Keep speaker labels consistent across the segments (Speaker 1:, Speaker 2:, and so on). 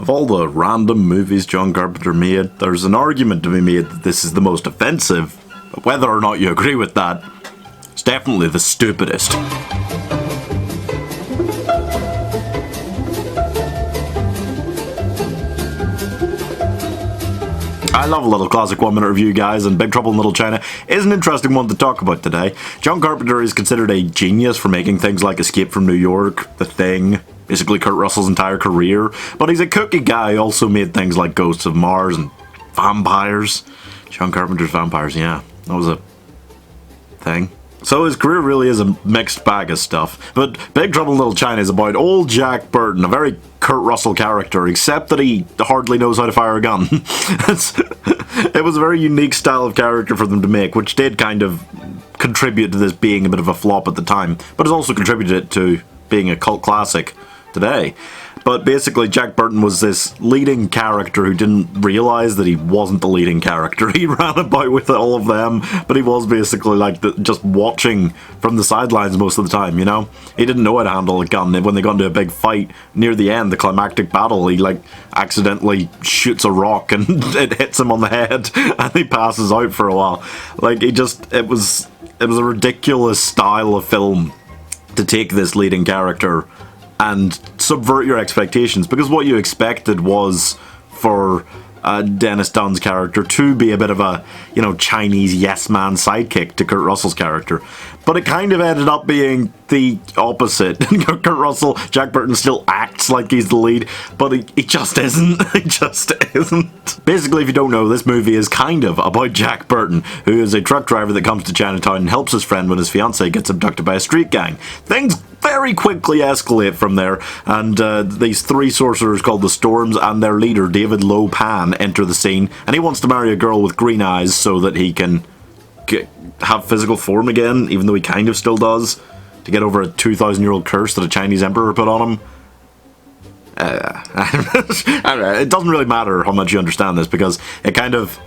Speaker 1: Of all the random movies John Carpenter made, there's an argument to be made that this is the most offensive, but whether or not you agree with that, it's definitely the stupidest. I love a little classic 1 minute review, guys, and Big Trouble in Little China is an interesting one to talk about today. John Carpenter is considered a genius for making things like Escape from New York, The Thing, basically Kurt Russell's entire career, but he's a kooky guy who also made things like Ghosts of Mars and Vampires. John Carpenter's Vampires, yeah, that was a thing. So his career really is a mixed bag of stuff, but Big Trouble in Little China is about old Jack Burton, a very Kurt Russell character, except that he hardly knows how to fire a gun. It was a very unique style of character for them to make, which did kind of contribute to this being a bit of a flop at the time, but has also contributed to being a cult classic today. But basically, Jack Burton was this leading character who didn't realise that he wasn't the leading character. He ran about with all of them, but he was basically like just watching from the sidelines most of the time, you know? He didn't know how to handle a gun. When they got into a big fight, near the end, the climactic battle, he like accidentally shoots a rock and it hits him on the head and he passes out for a while. Like, it was a ridiculous style of film to take this leading character and subvert your expectations, because what you expected was for Dennis Dunn's character to be a bit of a, you know, Chinese yes-man sidekick to Kurt Russell's character. But it kind of ended up being the opposite. Kurt Russell, Jack Burton still acts like he's the lead, but he just isn't. He just isn't. Basically, if you don't know, this movie is kind of about Jack Burton, who is a truck driver that comes to Chinatown and helps his friend when his fiancée gets abducted by a street gang. Things very quickly escalate from there, and these three sorcerers called the Storms and their leader, David Lo Pan, enter the scene, and he wants to marry a girl with green eyes so that he can have physical form again, even though he kind of still does, to get over a 2,000-year-old curse that a Chinese emperor put on him. It doesn't really matter how much you understand this, because it kind of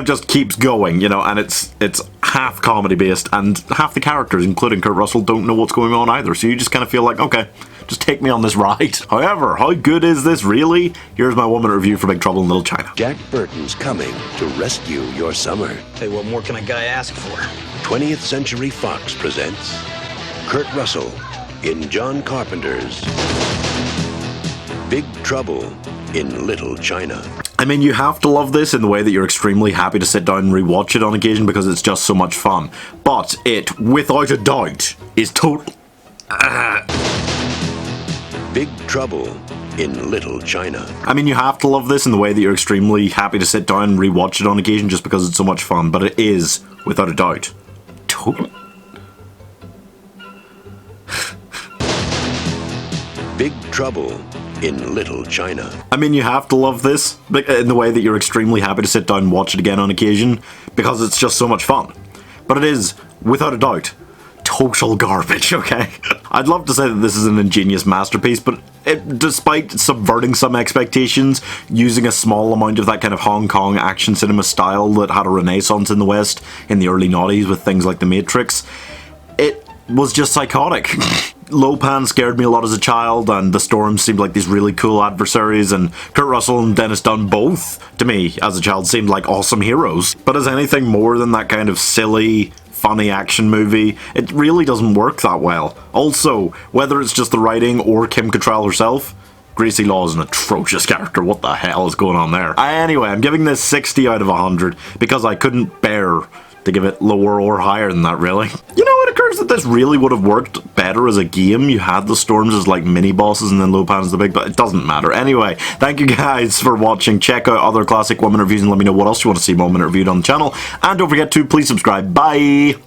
Speaker 1: just keeps going, you know, and it's half comedy based, and half the characters, including Kurt Russell, don't know what's going on either, so you just kind of feel like, okay, just take me on this ride. However, how good is this really? Here's my 1 minute review for Big Trouble in Little China.
Speaker 2: Jack Burton's coming to rescue your summer.
Speaker 3: Hey, what more can a guy ask for?
Speaker 2: 20th Century Fox presents Kurt Russell in John Carpenter's Big Trouble in Little China.
Speaker 1: I mean, you have to love this in the way that you're extremely happy to sit down and rewatch it on occasion because it's just so much fun. But it, without a doubt, is total...
Speaker 2: Big Trouble in Little China.
Speaker 1: I mean, you have to love this in the way that you're extremely happy to sit down and rewatch it on occasion just because it's so much fun, but it is, without a doubt, total...
Speaker 2: Big Trouble in Little China.
Speaker 1: I mean, you have to love this in the way that you're extremely happy to sit down and watch it again on occasion because it's just so much fun. But it is, without a doubt, total garbage, okay? I'd love to say that this is an ingenious masterpiece, but despite subverting some expectations, using a small amount of that kind of Hong Kong action cinema style that had a renaissance in the West in the early noughties with things like The Matrix, it was just psychotic. Lo Pan scared me a lot as a child, and the Storms seemed like these really cool adversaries, and Kurt Russell and Dennis Dunn both, to me, as a child, seemed like awesome heroes. But as anything more than that kind of silly, funny action movie, it really doesn't work that well. Also, whether it's just the writing or Kim Cattrall herself, Gracie Law is an atrocious character. What the hell is going on there? Anyway, I'm giving this 60 out of 100 because I couldn't bear to give it lower or higher than that, really. You know, it occurs that this really would have worked better as a game. You had the Storms as like mini bosses and then Lo Pan's the big, but it doesn't matter. Anyway, thank you guys for watching. Check out other classic 1 minute reviews and let me know what else you want to see 1 minute reviewed on the channel. And don't forget to please subscribe. Bye!